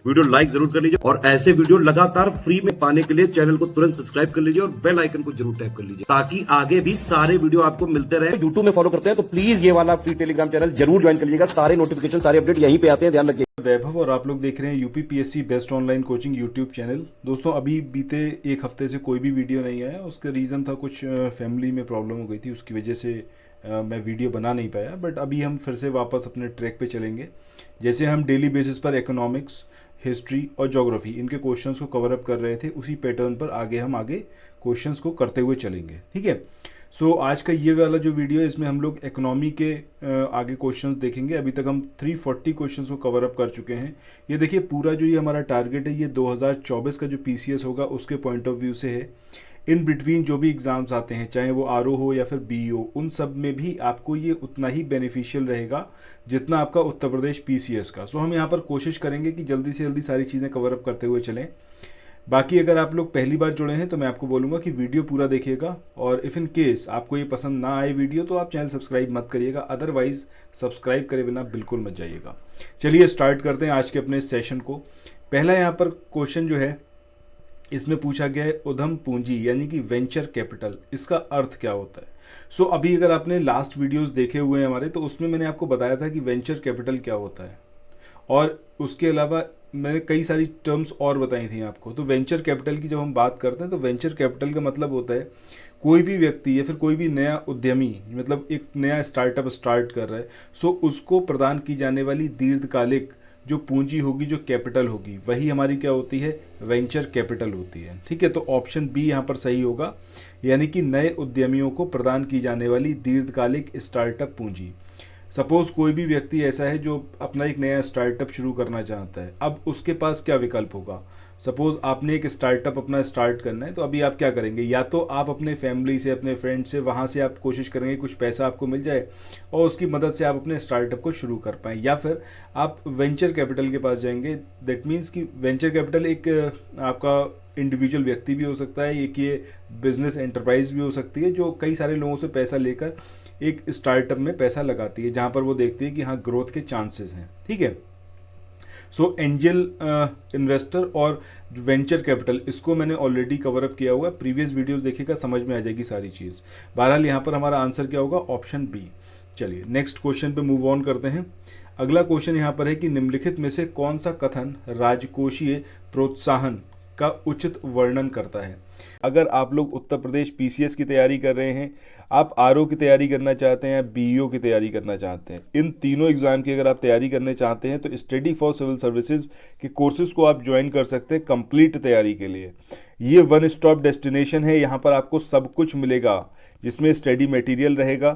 Video like जरूर कर लीजिए और ऐसे वीडियो लगातार फ्री में पाने के लिए चैनल को तुरंत सब्सक्राइब कर लीजिए और बेल आइकन को जरूर टैप कर लीजिए ताकि आगे भी सारे वीडियो आपको मिलते रहे। यूट्यूब में फॉलो करते हैं तो प्लीज ये वाला फ्री टेलीग्राम चैनल जरूर ज्वाइन कर लीजिएगा। सारे नोटिफिकेशन सारे अपडेट यहीं पे आते हैं, ध्यान रखिए। वैभव और आप लोग देख रहे हैं UPPSC best online coaching YouTube channel. दोस्तों अभी बीते एक हफ्ते से कोई भी वीडियो नहीं आया, उसका रीज़न था कुछ फैमिली में प्रॉब्लम हो गई थी, उसकी वजह से मैं वीडियो बना नहीं पाया। बट अभी हम फिर से वापस अपने ट्रैक पे चलेंगे। जैसे हम डेली बेसिस पर इकोनॉमिक्स, हिस्ट्री और ज्योग्राफी इनके क्वेश्चंस को कवर अप कर रहे थे, उसी पैटर्न पर हम आगे क्वेश्चंस को करते हुए चलेंगे। ठीक है। सो आज का ये वाला जो वीडियो है इसमें हम लोग इकोनॉमी के आगे क्वेश्चंस देखेंगे। अभी तक हम 340 क्वेश्चंस को कवर अप कर चुके हैं। ये देखिए पूरा जो ये हमारा टारगेट है ये 2024 का जो पीसीएस होगा उसके पॉइंट ऑफ व्यू से है। इन बिटवीन जो भी एग्ज़ाम्स आते हैं, चाहे वो आरओ हो या फिर बीईओ, उन सब में भी आपको ये उतना ही बेनिफिशियल रहेगा जितना आपका उत्तर प्रदेश पीसीएस का। सो हम यहाँ पर कोशिश करेंगे कि जल्दी से जल्दी सारी चीज़ें कवर अप करते हुए चलें। बाकी अगर आप लोग पहली बार जुड़े हैं तो मैं आपको बोलूँगा कि वीडियो पूरा देखिएगा, और इफ़ इन केस आपको ये पसंद ना आए वीडियो तो आप चैनल सब्सक्राइब मत करिएगा, अदरवाइज़ सब्सक्राइब करे बिना बिल्कुल मत जाइएगा। चलिए स्टार्ट करते हैं आज के अपने सेशन को। पहला यहाँ पर क्वेश्चन जो है इसमें पूछा गया है उद्यम पूंजी यानी कि वेंचर कैपिटल, इसका अर्थ क्या होता है। सो अभी अगर आपने लास्ट वीडियोस देखे हुए हैं हमारे, तो उसमें मैंने आपको बताया था कि वेंचर कैपिटल क्या होता है, और उसके अलावा मैंने कई सारी टर्म्स और बताई थी आपको। तो वेंचर कैपिटल की जब हम बात करते हैं तो वेंचर कैपिटल का मतलब होता है कोई भी व्यक्ति या फिर कोई भी नया उद्यमी, मतलब एक नया स्टार्टअप स्टार्ट कर रहा है, सो उसको प्रदान की जाने वाली दीर्घकालिक जो पूंजी होगी, जो कैपिटल होगी, वही हमारी क्या होती है, वेंचर कैपिटल होती है। ठीक है। तो ऑप्शन बी यहाँ पर सही होगा, यानी कि नए उद्यमियों को प्रदान की जाने वाली दीर्घकालिक स्टार्टअप पूंजी। सपोज कोई भी व्यक्ति ऐसा है जो अपना एक नया स्टार्टअप शुरू करना चाहता है, अब उसके पास क्या विकल्प होगा। सपोज आपने एक स्टार्टअप अपना स्टार्ट करना है, तो अभी आप क्या करेंगे, या तो आप अपने फैमिली से, अपने फ्रेंड से, वहाँ से आप कोशिश करेंगे कुछ पैसा आपको मिल जाए और उसकी मदद से आप अपने स्टार्टअप को शुरू कर पाएँ, या फिर आप वेंचर कैपिटल के पास जाएंगे। दैट मीन्स कि वेंचर कैपिटल एक आपका इंडिविजुअल व्यक्ति भी हो सकता है, एक ये बिजनेस एंटरप्राइज भी हो सकती है जो कई सारे लोगों से पैसा लेकर एक स्टार्टअप में पैसा लगाती है, जहाँ पर वो देखती है कि हाँ ग्रोथ के चांसेस हैं। ठीक है। सो एंजल इन्वेस्टर और वेंचर कैपिटल, इसको मैंने ऑलरेडी कवर अप किया हुआ है, प्रीवियस वीडियोस देखिएगा, समझ में आ जाएगी सारी चीज़। बहरहाल यहाँ पर हमारा आंसर क्या होगा, ऑप्शन बी। चलिए नेक्स्ट क्वेश्चन पे मूव ऑन करते हैं। अगला क्वेश्चन यहाँ पर है कि निम्नलिखित में से कौन सा कथन राजकोषीय प्रोत्साहन का उचित वर्णन करता है। अगर आप लोग उत्तर प्रदेश पीसीएस की तैयारी कर रहे हैं, आप आरओ की तैयारी करना चाहते हैं, बीईओ की तैयारी करना चाहते हैं, इन तीनों एग्जाम की अगर आप तैयारी करने चाहते हैं तो स्टडी फॉर सिविल सर्विसेज के कोर्सेज को आप ज्वाइन कर सकते हैं कंप्लीट तैयारी के लिए। ये वन स्टॉप डेस्टिनेशन है, यहाँ पर आपको सब कुछ मिलेगा, जिसमें स्टडी मटेरियल रहेगा,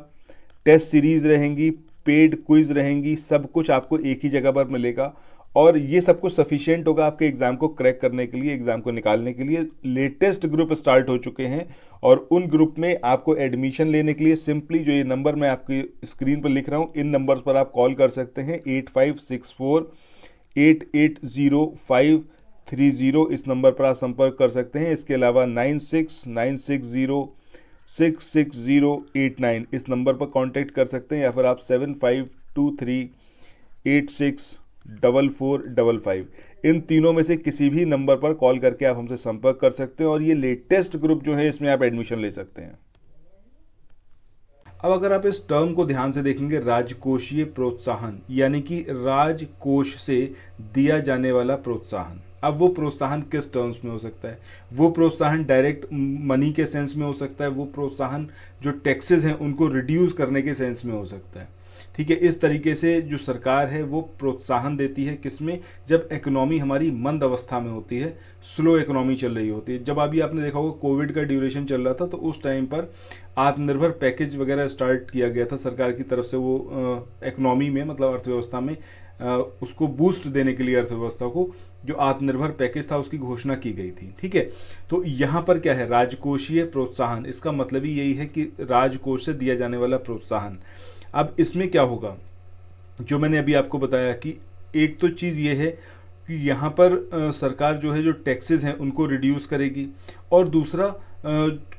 टेस्ट सीरीज रहेंगी, पेड क्विज रहेंगी, सब कुछ आपको एक ही जगह पर मिलेगा, और ये सब कुछ सफिशिएंट होगा आपके एग्जाम को क्रैक करने के लिए, एग्जाम को निकालने के लिए। लेटेस्ट ग्रुप स्टार्ट हो चुके हैं, और उन ग्रुप में आपको एडमिशन लेने के लिए सिंपली जो ये नंबर मैं आपकी स्क्रीन पर लिख रहा हूँ, इन नंबर्स पर आप कॉल कर सकते हैं। 8564880530, इस नंबर पर आप संपर्क कर सकते हैं। इसके अलावा 9696066089, इस नंबर पर कांटेक्ट कर सकते हैं, या फिर आप 7523864455, इन तीनों में से किसी भी नंबर पर कॉल करके आप हमसे संपर्क कर सकते हैं, और ये लेटेस्ट ग्रुप जो है इसमें आप एडमिशन ले सकते हैं। अब अगर आप इस टर्म को ध्यान से देखेंगे, राजकोषीय प्रोत्साहन यानी कि राजकोष से दिया जाने वाला प्रोत्साहन। अब वो प्रोत्साहन किस टर्म्स में हो सकता है, वो प्रोत्साहन डायरेक्ट मनी के सेंस में हो सकता है, वो प्रोत्साहन जो टैक्सेस हैं उनको रिड्यूस करने के सेंस में हो सकता है। ठीक है। इस तरीके से जो सरकार है वो प्रोत्साहन देती है, किसमें, जब इकोनॉमी हमारी मंद अवस्था में होती है, स्लो इकोनॉमी चल रही होती है। जब अभी आपने देखा होगा कोविड का ड्यूरेशन चल रहा था, तो उस टाइम पर आत्मनिर्भर पैकेज वगैरह स्टार्ट किया गया था सरकार की तरफ से, वो इकोनॉमी में, मतलब अर्थव्यवस्था में उसको बूस्ट देने के लिए, अर्थव्यवस्था को, जो आत्मनिर्भर पैकेज था उसकी घोषणा की गई थी। ठीक है। तो यहाँ पर क्या है, राजकोषीय प्रोत्साहन, इसका मतलब ही यही है कि राजकोष से दिया जाने वाला प्रोत्साहन। अब इसमें क्या होगा, जो मैंने अभी आपको बताया कि एक तो चीज़ ये है कि यहाँ पर सरकार जो है जो टैक्सेस हैं उनको रिड्यूस करेगी, और दूसरा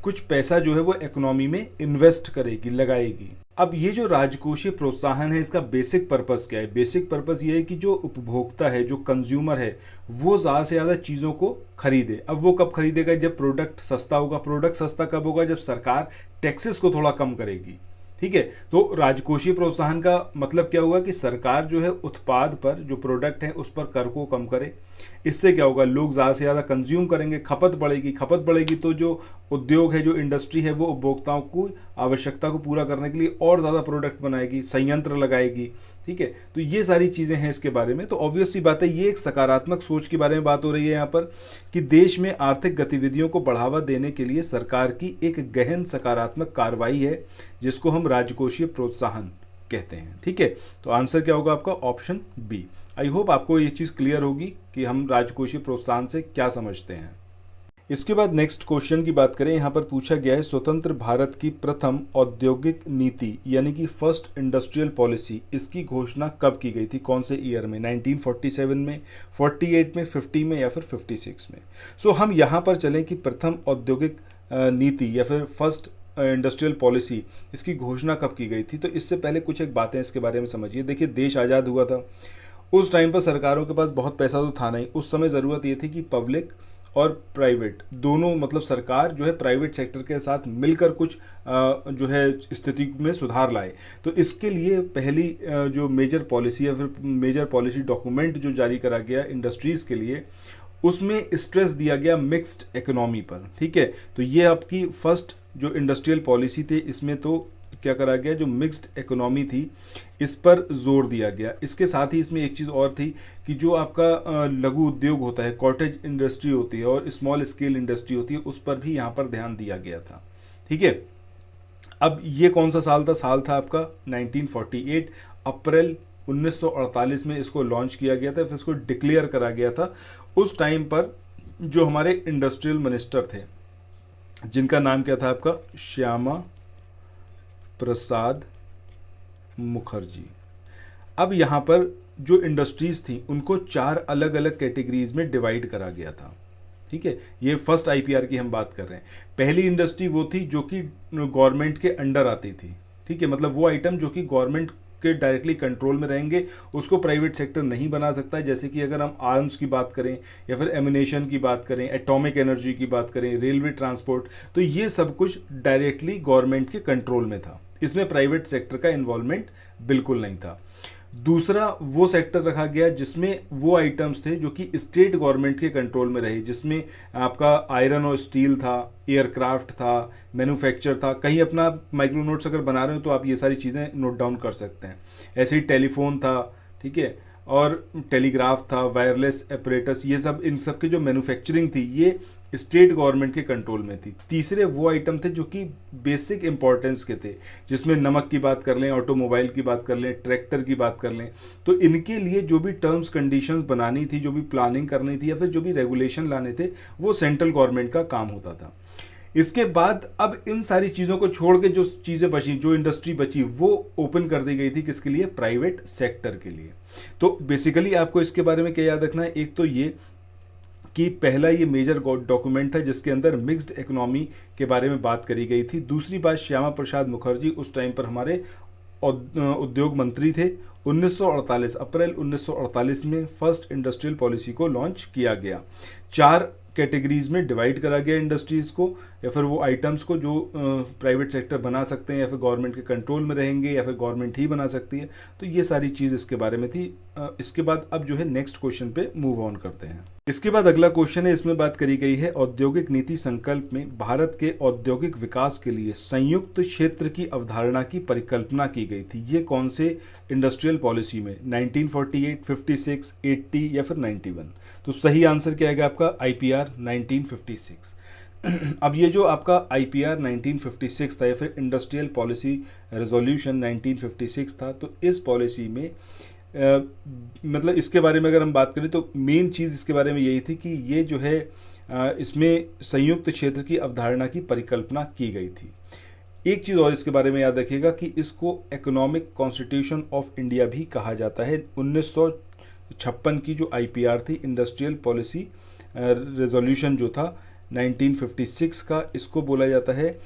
कुछ पैसा जो है वो इकोनॉमी में इन्वेस्ट करेगी, लगाएगी। अब ये जो राजकोषीय प्रोत्साहन है, इसका बेसिक पर्पस क्या है? बेसिक पर्पस ये है कि जो उपभोक्ता है, जो कंज्यूमर है, वो ज़्यादा से ज़्यादा चीज़ों को खरीदे। अब वो कब खरीदेगा? जब प्रोडक्ट सस्ता होगा। प्रोडक्ट सस्ता कब होगा? जब सरकार टैक्सेस को थोड़ा कम करेगी। ठीक है, तो राजकोषीय प्रोत्साहन का मतलब क्या होगा कि सरकार जो है उत्पाद पर, जो प्रोडक्ट है उस पर कर को कम करे। इससे क्या होगा? लोग ज़्यादा से ज़्यादा कंज्यूम करेंगे, खपत बढ़ेगी। खपत बढ़ेगी तो जो उद्योग है, जो इंडस्ट्री है, वो उपभोक्ताओं को आवश्यकता को पूरा करने के लिए और ज़्यादा प्रोडक्ट बनाएगी, संयंत्र लगाएगी। ठीक है, तो ये सारी चीज़ें हैं इसके बारे में। तो ऑब्वियस सी बात है, ये एक सकारात्मक सोच के बारे में बात हो रही है यहाँ पर कि देश में आर्थिक गतिविधियों को बढ़ावा देने के लिए सरकार की एक गहन सकारात्मक कार्रवाई है, जिसको हम राजकोषीय प्रोत्साहन कहते हैं। ठीक है, तो आंसर क्या होगा आपका? Option B. आई होप आपको ये चीज़ क्लियर होगी कि हम राजकोषीय प्रोत्साहन से क्या समझते हैं। इसके बाद नेक्स्ट क्वेश्चन की बात करें। यहाँ पर पूछा गया है, स्वतंत्र भारत की प्रथम औद्योगिक नीति यानी कि फर्स्ट इंडस्ट्रियल पॉलिसी, इसकी घोषणा कब की गई थी? कौन से ईयर में? 1947 में, 48 में, 50 में या फिर 56 में? सो हम यहाँ पर चलें कि प्रथम औद्योगिक नीति या फिर फर्स्ट इंडस्ट्रियल पॉलिसी, इसकी घोषणा कब की गई थी? तो इससे पहले कुछ एक बातें इसके बारे में समझिए। देखिए, देश आज़ाद हुआ था, उस टाइम पर सरकारों के पास बहुत पैसा तो था नहीं। उस समय ज़रूरत ये थी कि पब्लिक और प्राइवेट दोनों, मतलब सरकार जो है प्राइवेट सेक्टर के साथ मिलकर कुछ जो है स्थिति में सुधार लाए। तो इसके लिए पहली जो मेजर पॉलिसी या फिर मेजर पॉलिसी डॉक्यूमेंट जो जारी करा गया इंडस्ट्रीज़ के लिए, उसमें स्ट्रेस दिया गया मिक्स्ड इकोनॉमी पर। ठीक है, तो ये आपकी फर्स्ट जो इंडस्ट्रियल पॉलिसी थी, इसमें तो क्या करा गया, जो मिक्स्ड इकोनॉमी थी इस पर जोर दिया गया। इसके साथ ही इसमें एक चीज़ और थी कि जो आपका लघु उद्योग होता है, कॉटेज इंडस्ट्री होती है और स्मॉल स्केल इंडस्ट्री होती है, उस पर भी यहाँ पर ध्यान दिया गया था। ठीक है, अब ये कौन सा साल था? साल था आपका 1948। अप्रैल 1948 में इसको लॉन्च किया गया था, फिर इसको डिक्लेयर करा गया था। उस टाइम पर जो हमारे इंडस्ट्रियल मिनिस्टर थे, जिनका नाम क्या था आपका? श्यामा प्रसाद मुखर्जी। अब यहाँ पर जो इंडस्ट्रीज़ थी उनको 4 अलग अलग कैटेगरीज में डिवाइड करा गया था। ठीक है, ये फर्स्ट आईपीआर की हम बात कर रहे हैं। पहली इंडस्ट्री वो थी जो कि गवर्नमेंट के अंडर आती थी। ठीक है, मतलब वो आइटम जो कि गवर्नमेंट के डायरेक्टली कंट्रोल में रहेंगे, उसको प्राइवेट सेक्टर नहीं बना सकता। जैसे कि अगर हम आर्म्स की बात करें या फिर एमिनेशन की बात करें, एटॉमिक एनर्जी की बात करें, रेलवे ट्रांसपोर्ट, तो ये सब कुछ डायरेक्टली गवर्नमेंट के कंट्रोल में था। इसमें प्राइवेट सेक्टर का इन्वॉल्वमेंट बिल्कुल नहीं था। दूसरा वो सेक्टर रखा गया जिसमें वो आइटम्स थे जो कि स्टेट गवर्नमेंट के कंट्रोल में रहे, जिसमें आपका आयरन और स्टील था, एयरक्राफ्ट था, मैन्युफैक्चर था। कहीं अपना माइक्रो नोट्स अगर बना रहे हो तो आप ये सारी चीज़ें नोट डाउन कर सकते हैं। ऐसे ही टेलीफोन था, ठीक है, और टेलीग्राफ था, वायरलेस एपरेटस, ये सब, इन सब की जो मैन्युफैक्चरिंग थी ये स्टेट गवर्नमेंट के कंट्रोल में थी। तीसरे वो आइटम थे जो कि बेसिक इंपॉर्टेंस के थे, जिसमें नमक की बात कर लें, ऑटोमोबाइल की बात कर लें, ट्रैक्टर की बात कर लें। तो इनके लिए जो भी टर्म्स कंडीशंस बनानी थी, जो भी प्लानिंग करनी थी या फिर जो भी रेगुलेशन लाने थे, वो सेंट्रल गवर्नमेंट का काम होता था। इसके बाद अब इन सारी चीज़ों को छोड़ के जो चीज़ें बची, जो इंडस्ट्री बची, वो ओपन कर दी गई थी किसके लिए? प्राइवेट सेक्टर के लिए। तो बेसिकली आपको इसके बारे में क्या याद रखना है? एक तो ये कि पहला ये मेजर डॉक्यूमेंट था जिसके अंदर मिक्स्ड इकोनॉमी के बारे में बात करी गई थी। दूसरी बात, श्यामा प्रसाद मुखर्जी उस टाइम पर हमारे उद्योग मंत्री थे। 1948 अप्रैल 1948 में फर्स्ट इंडस्ट्रियल पॉलिसी को लॉन्च किया गया। 4 कैटेगरीज में डिवाइड करा गया इंडस्ट्रीज़ को, या फिर वो आइटम्स को जो प्राइवेट सेक्टर बना सकते हैं या फिर गवर्नमेंट के कंट्रोल में रहेंगे या फिर गवर्नमेंट ही बना सकती है। तो ये सारी चीज़ इसके बारे में थी। इसके बाद अब जो है नेक्स्ट क्वेश्चन पे मूव ऑन करते हैं। इसके बाद अगला क्वेश्चन है, इसमें बात करी गई है औद्योगिक नीति संकल्प में भारत के औद्योगिक विकास के लिए संयुक्त क्षेत्र की अवधारणा की परिकल्पना की गई थी। ये कौन से इंडस्ट्रियल पॉलिसी में? 1948, 56, 80 या फिर 91? तो सही आंसर क्या आएगा आपका? आईपीआर 1956। अब ये जो आपका आईपीआर 1956 था या फिर इंडस्ट्रियल पॉलिसी रेजोल्यूशन 1956 था, तो इस पॉलिसी में मतलब इसके बारे में अगर हम बात करें तो मेन चीज़ इसके बारे में यही थी कि ये जो है इसमें संयुक्त क्षेत्र की अवधारणा की परिकल्पना की गई थी। एक चीज़ और इसके बारे में याद रखिएगा कि इसको इकोनॉमिक कॉन्स्टिट्यूशन ऑफ इंडिया भी कहा जाता है। 1956 की जो आईपीआर थी, इंडस्ट्रियल पॉलिसी रेजोल्यूशन जो था, 1956 का, इसको बोला जाता है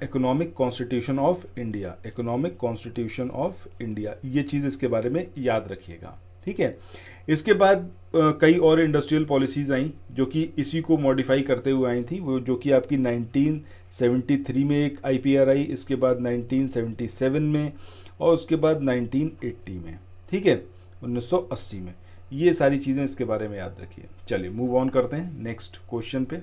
economic constitution of India. Economic constitution of India, ये चीज़ इसके बारे में याद रखिएगा, ठीक है। इसके बाद कई और इंडस्ट्रियल पॉलिसीज़ आई जो कि इसी को मॉडिफाई करते हुए आई थी, वो जो कि आपकी 1973 में एक IPR आई, इसके बाद 1977 में, और उसके बाद 1980 में, ठीक है, 1980 में। ये सारी चीज़ें इसके बारे में याद रखिए। चलिए मूव ऑन करते हैं नेक्स्ट क्वेश्चन पे।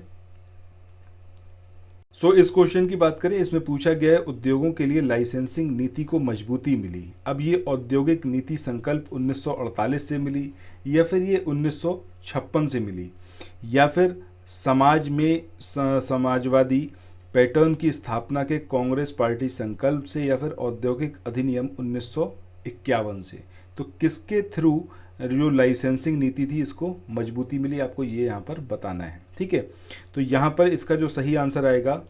इस क्वेश्चन की बात करें, इसमें पूछा गया है उद्योगों के लिए लाइसेंसिंग नीति को मजबूती मिली। अब ये औद्योगिक नीति संकल्प 1948 से मिली, या फिर ये 1956 से मिली, या फिर समाज में समाजवादी पैटर्न की स्थापना के कांग्रेस पार्टी संकल्प से, या फिर औद्योगिक अधिनियम 1951 से। तो किसके थ्रू जो लाइसेंसिंग नीति थी इसको मजबूती मिली, आपको ये यहाँ पर बताना है, ठीक है। तो यहाँ पर इसका जो सही आंसर आएगा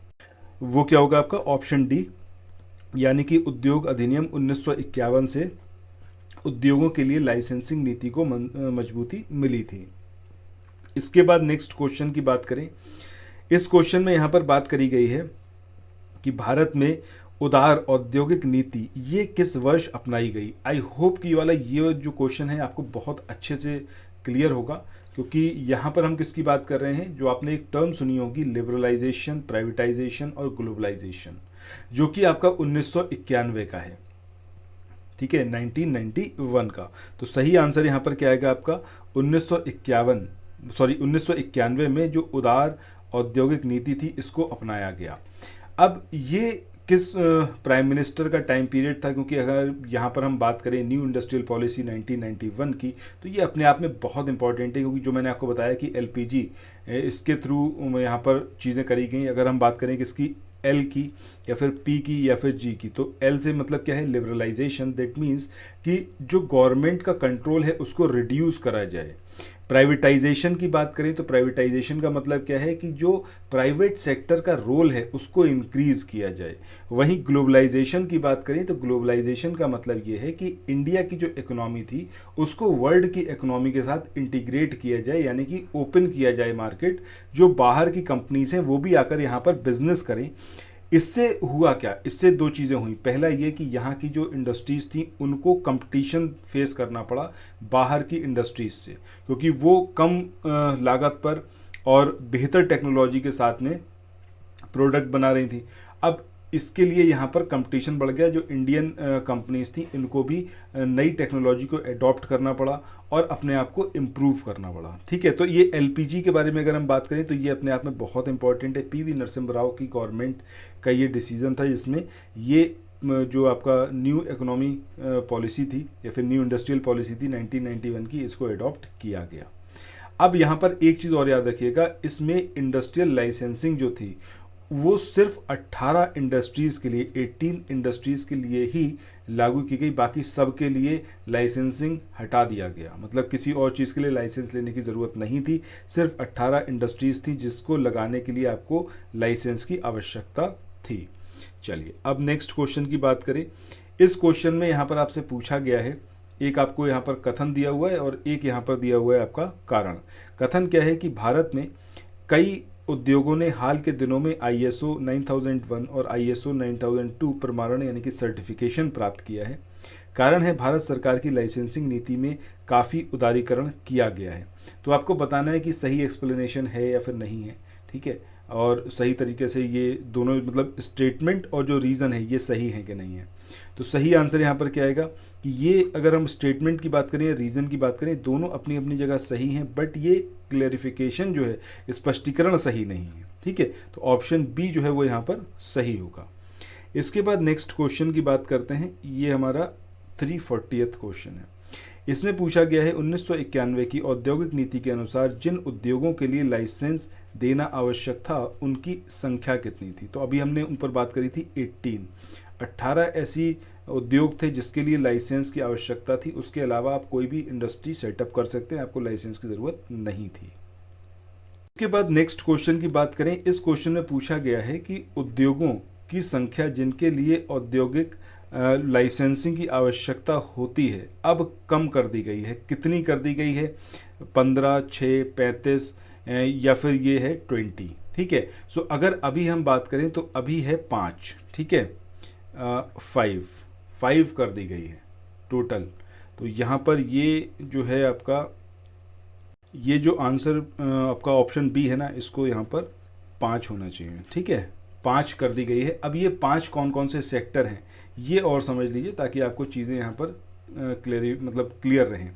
वो क्या होगा आपका, ऑप्शन डी, यानी कि उद्योग अधिनियम 1951 से उद्योगों के लिए लाइसेंसिंग नीति को मजबूती मिली थी। इसके बाद नेक्स्ट क्वेश्चन की बात करें, इस क्वेश्चन में यहाँ पर बात करी गई है कि भारत में उदार औद्योगिक नीति ये किस वर्ष अपनाई गई। आई होप कि ये जो क्वेश्चन है आपको बहुत अच्छे से क्लियर होगा, क्योंकि यहाँ पर हम किसकी बात कर रहे हैं, जो आपने एक टर्म सुनी होगी, लिबरलाइजेशन, प्राइवेटाइजेशन और ग्लोबलाइजेशन, जो कि आपका 1991 का है, ठीक है, 1991 का। तो सही आंसर यहाँ पर क्या आएगा आपका, 1991 में जो उदार औद्योगिक नीति थी इसको अपनाया गया। अब ये किस प्राइम मिनिस्टर का टाइम पीरियड था, क्योंकि अगर यहाँ पर हम बात करें न्यू इंडस्ट्रियल पॉलिसी 1991 की, तो ये अपने आप में बहुत इंपॉर्टेंट है, क्योंकि जो मैंने आपको बताया कि LPG इसके थ्रू यहाँ पर चीज़ें करी गई। अगर हम बात करें किसकी, L की या फिर P की या फिर G की, तो L से मतलब क्या है, लिबरलाइजेशन। दैट मीन्स कि जो गवर्नमेंट का कंट्रोल है उसको रिड्यूस करा जाए। प्राइवेटाइजेशन की बात करें तो प्राइवेटाइजेशन का मतलब क्या है कि जो प्राइवेट सेक्टर का रोल है उसको इंक्रीज किया जाए। वहीं ग्लोबलाइजेशन की बात करें तो ग्लोबलाइजेशन का मतलब ये है कि इंडिया की जो इकोनॉमी थी उसको वर्ल्ड की इकोनॉमी के साथ इंटीग्रेट किया जाए, यानी कि ओपन किया जाए मार्केट, जो बाहर की कंपनीज हैं वो भी आकर यहाँ पर बिजनेस करें। इससे हुआ क्या, इससे दो चीज़ें हुई। पहला ये कि यहाँ की जो इंडस्ट्रीज़ थी उनको कंपटीशन फेस करना पड़ा बाहर की इंडस्ट्रीज़ से, क्योंकि वो कम लागत पर और बेहतर टेक्नोलॉजी के साथ में प्रोडक्ट बना रही थी। अब इसके लिए यहाँ पर कंपटीशन बढ़ गया। जो इंडियन कंपनीज थी इनको भी नई टेक्नोलॉजी को अडॉप्ट करना पड़ा और अपने आप को इम्प्रूव करना पड़ा, ठीक है। तो ये LPG के बारे में अगर हम बात करें तो ये अपने आप में बहुत इंपॉर्टेंट है। PV नरसिम्हा राव की गवर्नमेंट का ये डिसीजन था जिसमें ये जो आपका न्यू इकोनॉमी पॉलिसी थी या फिर न्यू इंडस्ट्रियल पॉलिसी थी 1991 की, इसको अडॉप्ट किया गया। अब यहाँ पर एक चीज़ और याद रखिएगा, इसमें इंडस्ट्रियल लाइसेंसिंग जो थी वो सिर्फ 18 इंडस्ट्रीज़ के लिए, 18 इंडस्ट्रीज़ के लिए ही लागू की गई। बाकी सब के लिए लाइसेंसिंग हटा दिया गया, मतलब किसी और चीज़ के लिए लाइसेंस लेने की ज़रूरत नहीं थी। सिर्फ 18 इंडस्ट्रीज़ थी जिसको लगाने के लिए आपको लाइसेंस की आवश्यकता थी। चलिए अब नेक्स्ट क्वेश्चन की बात करें। इस क्वेश्चन में यहाँ पर आपसे पूछा गया है, एक आपको यहाँ पर कथन दिया हुआ है और एक यहाँ पर दिया हुआ है आपका कारण। कथन क्या है कि भारत में कई उद्योगों ने हाल के दिनों में ISO 9001 और ISO 9002 प्रमाणन यानी कि सर्टिफिकेशन प्राप्त किया है। कारण है भारत सरकार की लाइसेंसिंग नीति में काफ़ी उदारीकरण किया गया है। तो आपको बताना है कि सही एक्सप्लेनेशन है या फिर नहीं है, ठीक है, और सही तरीके से ये दोनों मतलब स्टेटमेंट और जो रीज़न है ये सही है कि नहीं है। तो सही आंसर यहाँ पर क्या आएगा कि ये अगर हम स्टेटमेंट की बात करें या रीज़न की बात करें, दोनों अपनी अपनी जगह सही हैं, बट ये क्लैरिफिकेशन जो है, स्पष्टीकरण सही नहीं है, ठीक है। तो ऑप्शन बी जो है वो यहाँ पर सही होगा। इसके बाद नेक्स्ट क्वेश्चन की बात करते हैं। ये हमारा 340th क्वेश्चन है। इसमें पूछा गया है 1991 की औद्योगिक नीति के अनुसार जिन उद्योगों के लिए लाइसेंस देना आवश्यक था उनकी संख्या कितनी थी। तो अभी हमने उन पर बात करी थी 18 ऐसी उद्योग थे जिसके लिए लाइसेंस की आवश्यकता थी। उसके अलावा आप कोई भी इंडस्ट्री सेटअप कर सकते हैं, आपको लाइसेंस की ज़रूरत नहीं थी। इसके बाद नेक्स्ट क्वेश्चन की बात करें। इस क्वेश्चन में पूछा गया है कि उद्योगों की संख्या जिनके लिए औद्योगिक लाइसेंसिंग की आवश्यकता होती है अब कम कर दी गई है। कितनी कर दी गई है, 15, 6, 35 या फिर ये है 20। ठीक है। सो अगर अभी हम बात करें तो अभी है 5, ठीक है, 5 कर दी गई है टोटल। तो यहाँ पर ये जो है आपका, ये जो आंसर आपका ऑप्शन बी है ना, इसको यहाँ पर 5 होना चाहिए, ठीक है, 5 कर दी गई है। अब ये 5 कौन कौन से सेक्टर हैं ये और समझ लीजिए, ताकि आपको चीज़ें यहाँ पर क्लियर रहें।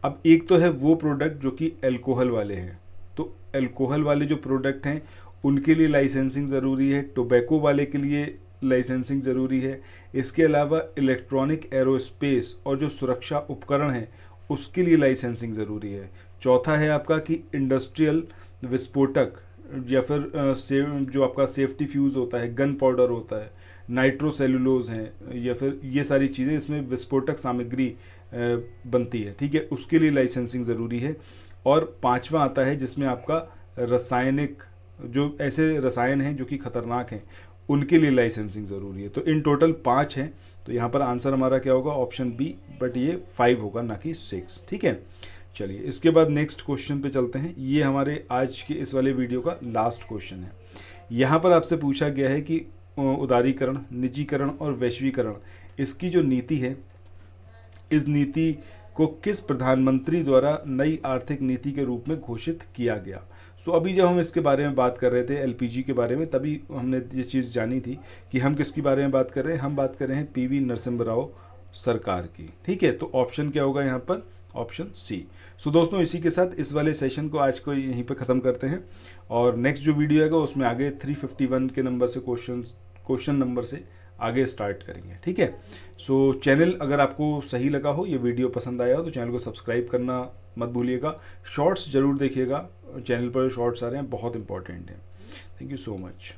अब एक तो है वो प्रोडक्ट जो कि अल्कोहल वाले हैं, तो अल्कोहल वाले जो प्रोडक्ट हैं उनके लिए लाइसेंसिंग ज़रूरी है, टोबैको वाले के लिए लाइसेंसिंग ज़रूरी है। इसके अलावा इलेक्ट्रॉनिक एरोस्पेस और जो सुरक्षा उपकरण हैं उसके लिए लाइसेंसिंग ज़रूरी है। चौथा है आपका कि इंडस्ट्रियल विस्फोटक या फिर जो आपका सेफ्टी फ्यूज़ होता है, गन पाउडर होता है, नाइट्रोसेलुलोज हैं, या फिर ये सारी चीज़ें इसमें विस्फोटक सामग्री बनती है, ठीक है, उसके लिए लाइसेंसिंग ज़रूरी है। और पांचवा आता है जिसमें आपका रासायनिक, जो ऐसे रसायन हैं जो कि खतरनाक हैं उनके लिए लाइसेंसिंग ज़रूरी है। तो इन टोटल 5 हैं। तो यहाँ पर आंसर हमारा क्या होगा, ऑप्शन बी, बट ये 5 होगा ना कि 6, ठीक है। चलिए इसके बाद नेक्स्ट क्वेश्चन पे चलते हैं। ये हमारे आज के इस वाले वीडियो का लास्ट क्वेश्चन है। यहाँ पर आपसे पूछा गया है कि उदारीकरण, निजीकरण और वैश्वीकरण, इसकी जो नीति है, इस नीति को किस प्रधानमंत्री द्वारा नई आर्थिक नीति के रूप में घोषित किया गया। सो अभी जब हम इसके बारे में बात कर रहे थे, एलपीजी के बारे में, तभी हमने ये चीज़ जानी थी कि हम किसके बारे में बात कर रहे हैं। हम बात कर रहे हैं पीवी नरसिम्हा राव सरकार की, ठीक है। तो ऑप्शन क्या होगा यहाँ पर, ऑप्शन सी। सो दोस्तों इसी के साथ इस वाले सेशन को आज को यहीं पर ख़त्म करते हैं, और नेक्स्ट जो वीडियो आएगा उसमें आगे 351 के नंबर से क्वेश्चन नंबर से आगे स्टार्ट करेंगे, ठीक है। सो चैनल अगर आपको सही लगा हो, ये वीडियो पसंद आया हो, तो चैनल को सब्सक्राइब करना मत भूलिएगा। शॉर्ट्स ज़रूर देखिएगा, चैनल पर शॉर्ट्स आ रहे हैं, बहुत इंपॉर्टेंट है। Thank you so much.